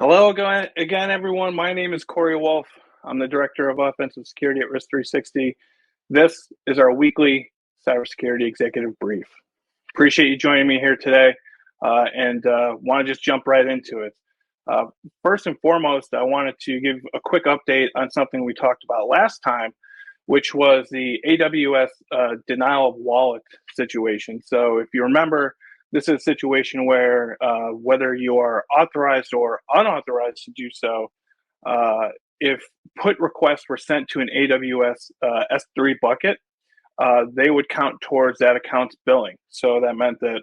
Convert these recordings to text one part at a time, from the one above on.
Hello again, everyone. My name is Cory Wolf. I'm the Director of Offensive Security at Risk 360. This is our weekly Cybersecurity Executive Brief. Appreciate you joining me here today and want to just jump right into it. First and foremost, I wanted to give a quick update on something we talked about last time, which was the AWS denial of wallet situation. So if you remember, this is a situation where whether you are authorized or unauthorized to do so, if put requests were sent to an AWS S3 bucket, they would count towards that account's billing. So that meant that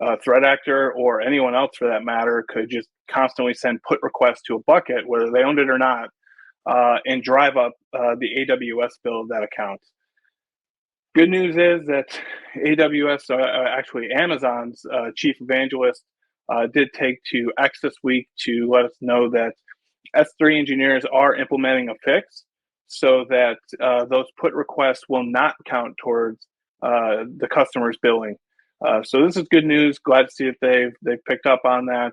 a threat actor or anyone else for that matter could just constantly send put requests to a bucket, whether they owned it or not, and drive up the AWS bill of that account. Good news is that AWS, actually Amazon's chief evangelist, did take to X this week to let us know that S3 engineers are implementing a fix so that those put requests will not count towards the customer's billing. So this is good news. Glad to see that they've picked up on that.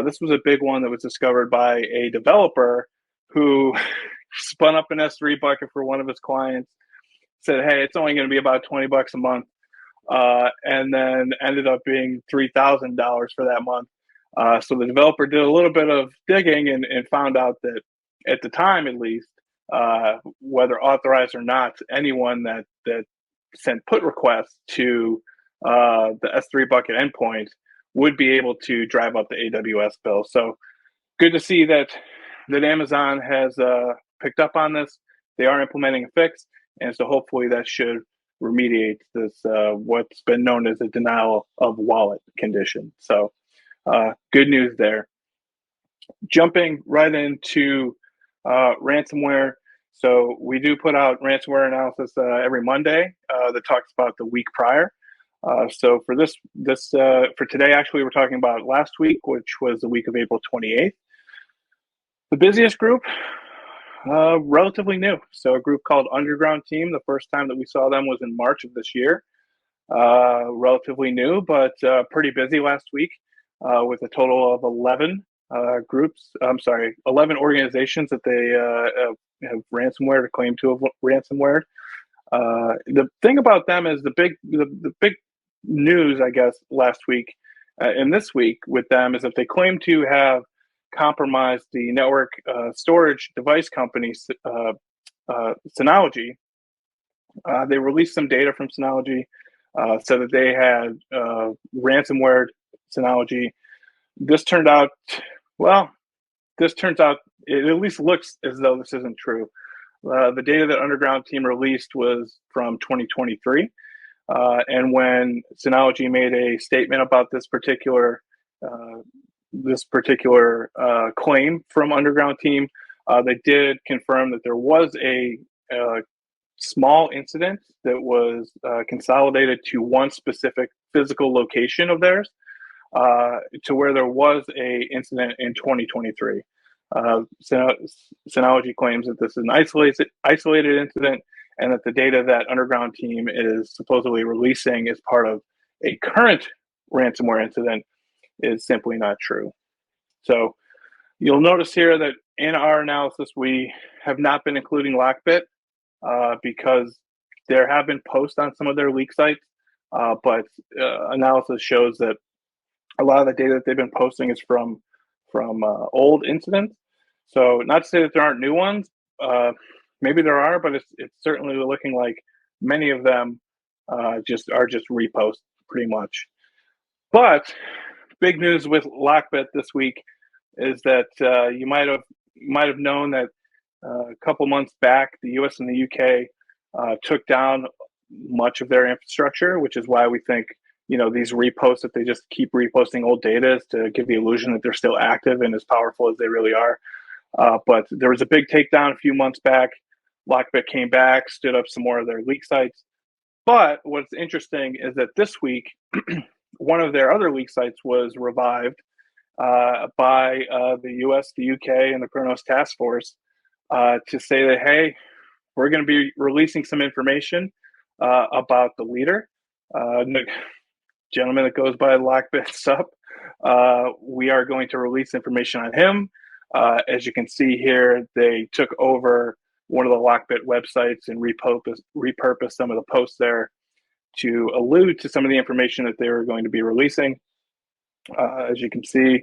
This was a big one that was discovered by a developer who spun up an S3 bucket for one of his clients, said, hey, it's only going to be about $20 a month, and then ended up being $3,000 for that month. So the developer did a little bit of digging and found out that at the time, at least, whether authorized or not, anyone that sent put requests to the S3 bucket endpoint would be able to drive up the AWS bill. So good to see that Amazon has picked up on this. They are implementing a fix, and so hopefully that should remediate this what's been known as a denial of wallet condition. So good news there. Jumping right into ransomware. So we do put out ransomware analysis every Monday that talks about the week prior. So for for today, actually, we're talking about last week, which was the week of April 28th. The busiest group, relatively new. So a group called Underground Team. The first time that we saw them was in March of this year. Relatively new, but pretty busy last week with a total of 11 groups. 11 organizations that they have ransomware to claim to have ransomware. The thing about them is the big news, I guess, last week and this week with them is that they claim to have compromised the network storage device company Synology. They released some data from Synology, said that they had ransomware Synology. This turned out, it at least looks as though this isn't true. The data that Underground Team released was from 2023. And when Synology made a statement about this particular claim from Underground Team, they did confirm that there was a small incident that was consolidated to one specific physical location of theirs, to where there was a incident in 2023. Synology claims that this is an isolated incident, and that the data that Underground Team is supposedly releasing as part of a current ransomware incident is simply not true. So you'll notice here that in our analysis, we have not been including Lockbit because there have been posts on some of their leak sites, but analysis shows that a lot of the data that they've been posting is from old incidents. So not to say that there aren't new ones. Maybe there are, but it's certainly looking like many of them are just reposts pretty much. But big news with Lockbit this week is that you might have known that a couple months back, the U.S. and the U.K. Took down much of their infrastructure, which is why we think these reposts, that they just keep reposting old data, is to give the illusion that they're still active and as powerful as they really are. But there was a big takedown a few months back. Lockbit came back, stood up some more of their leak sites. But what's interesting is that this week, one of their other leak sites was revived by the US, the UK, and the Kronos Task Force to say that, hey, we're going to be releasing some information about the leader, gentleman that goes by Lockbit Sup. We are going to release information on him. As you can see here, they took over one of the Lockbit websites and repurposed some of the posts there to allude to some of the information that they were going to be releasing. As you can see,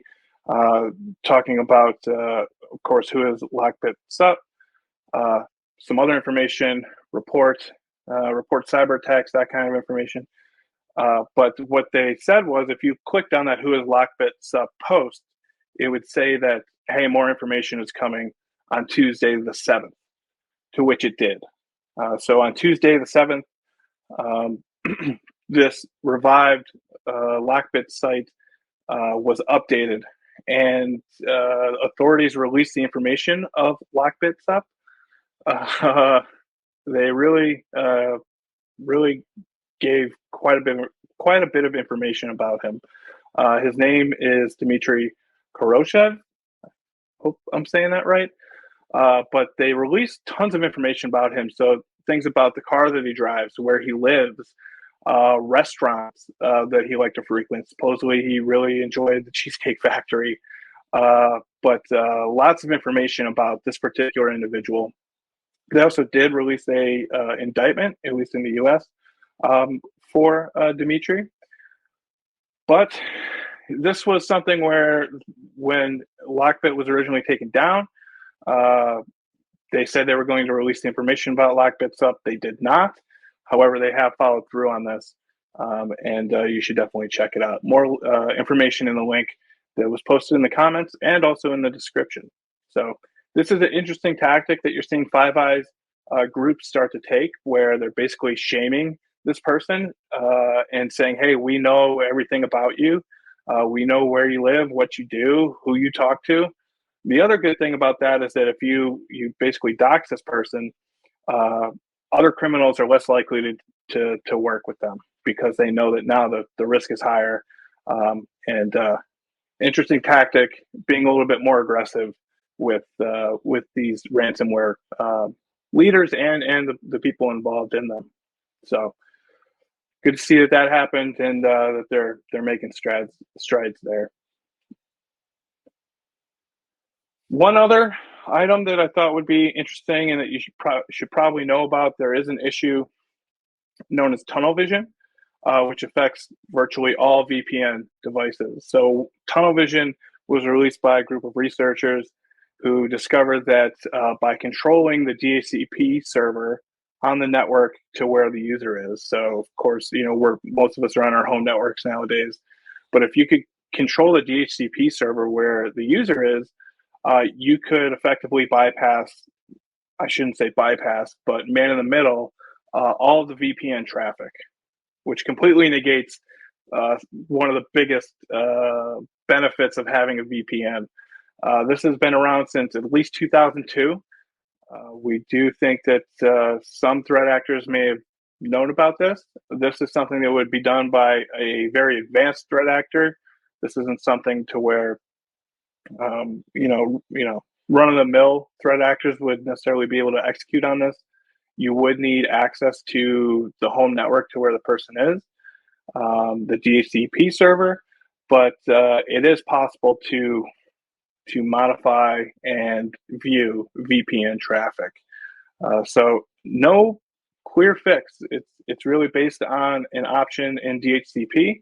talking about, of course, who is Lockbit SUP, some other information, report cyber attacks, that kind of information. But what they said was, if you clicked on that who is Lockbit SUP post, it would say that, hey, more information is coming on Tuesday the 7th, to which it did. So on Tuesday the 7th, this revived Lockbit site was updated, and authorities released the information of Lockbit SUP. They really gave quite a bit of information about him. His name is Dmitry Koroshev. Hope I'm saying that right. But they released tons of information about him. So things about the car that he drives, where he lives, restaurants that he liked to frequent. Supposedly he really enjoyed the Cheesecake Factory. But lots of information about this particular individual. They also did release a indictment, at least in the U.S., for Dmitry. But this was something where, when Lockbit was originally taken down, they said they were going to release the information about Lockbit SUP. They did not. However, they have followed through on this, and you should definitely check it out. More information in the link that was posted in the comments and also in the description. So this is an interesting tactic that you're seeing Five Eyes groups start to take, where they're basically shaming this person and saying, hey, we know everything about you. We know where you live, what you do, who you talk to. The other good thing about that is that if you basically dox this person, other criminals are less likely to work with them, because they know that now the risk is higher. And interesting tactic, being a little bit more aggressive with these ransomware leaders and the people involved in them. So good to see that happened, and that they're making strides there. One other item that I thought would be interesting and that you should probably know about, there is an issue known as tunnel vision, which affects virtually all VPN devices. So tunnel vision was released by a group of researchers who discovered that by controlling the DHCP server on the network to where the user is. So of course, most of us are on our home networks nowadays, but if you could control the DHCP server where the user is, you could effectively bypass, I shouldn't say bypass, but man in the middle, all of the VPN traffic, which completely negates one of the biggest benefits of having a VPN. This has been around since at least 2002. We do think that some threat actors may have known about this. This is something that would be done by a very advanced threat actor. This isn't something to where run-of-the-mill threat actors would necessarily be able to execute on this. You would need access to the home network to where the person is, the DHCP server, but it is possible to modify and view VPN traffic. So no clear fix. It's really based on an option in DHCP,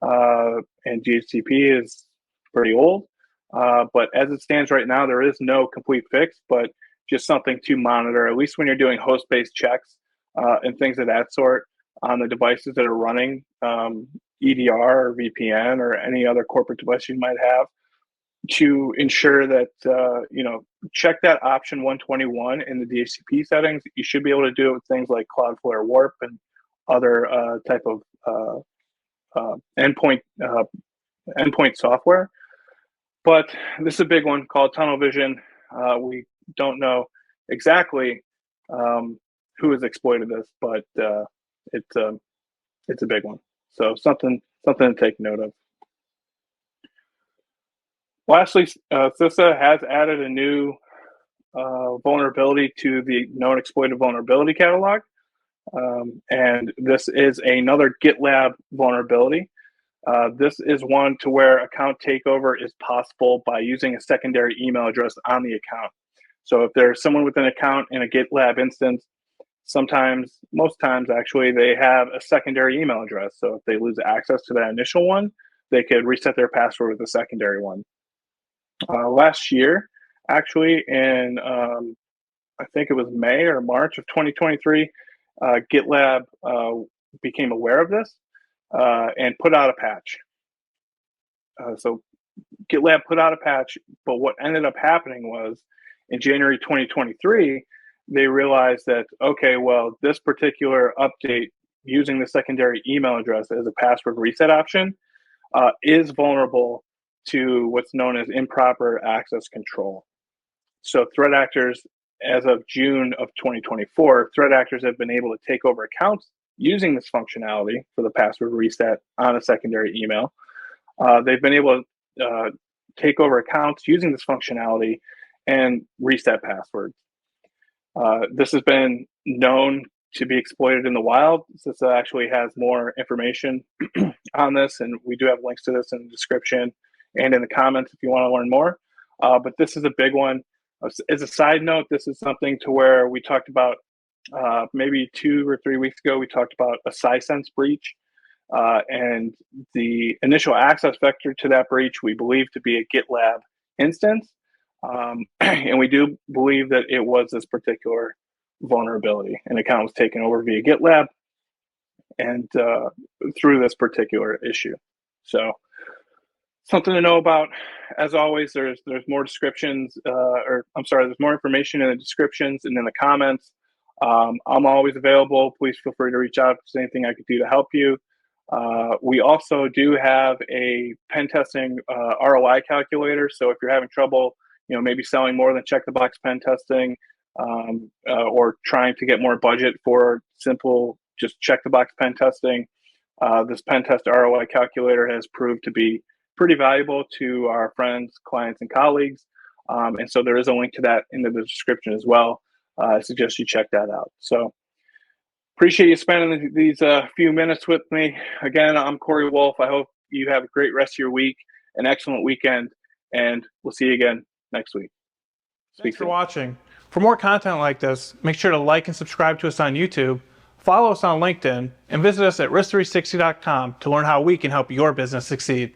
and DHCP is pretty old. But as it stands right now, there is no complete fix, but just something to monitor, at least when you're doing host-based checks and things of that sort on the devices that are running EDR or VPN or any other corporate device you might have, to ensure that, check that option 121 in the DHCP settings. You should be able to do it with things like Cloudflare Warp and other type of endpoint software. But this is a big one called tunnel vision. We don't know exactly who has exploited this, but it's a big one. So something to take note of. Lastly, CISA has added a new vulnerability to the known exploited vulnerability catalog, and this is another GitLab vulnerability. This is one to where account takeover is possible by using a secondary email address on the account. So if there's someone with an account in a GitLab instance, sometimes, most times actually, they have a secondary email address. So if they lose access to that initial one, they could reset their password with a secondary one. Last year, actually, in I think it was May or March of 2023, GitLab became aware of this and put out a patch. So GitLab put out a patch, but what ended up happening was in January 2023, they realized that, okay, well, this particular update using the secondary email address as a password reset option is vulnerable to what's known as improper access control. So threat actors, as of June of 2024, threat actors have been able to take over accounts using this functionality for the password reset on a secondary email. They've been able to take over accounts using this functionality and reset passwords. This has been known to be exploited in the wild. This actually has more information on this, and we do have links to this in the description and in the comments if you want to learn more. But this is a big one. As a side note, this is something to where we talked about maybe 2 or 3 weeks ago. We talked about a Sisense breach, and the initial access vector to that breach we believe to be a GitLab instance. And we do believe that it was this particular vulnerability. An account was taken over via GitLab and through this particular issue. So something to know about. As always, there's more descriptions, there's more information in the descriptions and in the comments. I'm always available. Please feel free to reach out if there's anything I could do to help you. We also do have a pen testing ROI calculator. So if you're having trouble, maybe selling more than check the box pen testing, or trying to get more budget for simple, just check the box pen testing, this pen test ROI calculator has proved to be pretty valuable to our friends, clients, and colleagues. And so there is a link to that in the description as well. I suggest you check that out. So appreciate you spending these few minutes with me. Again, I'm Cory Wolf. I hope you have a great rest of your week, an excellent weekend, and we'll see you again next week. Thanks for watching. For more content like this, make sure to like and subscribe to us on YouTube, follow us on LinkedIn, and visit us at risk360.com to learn how we can help your business succeed.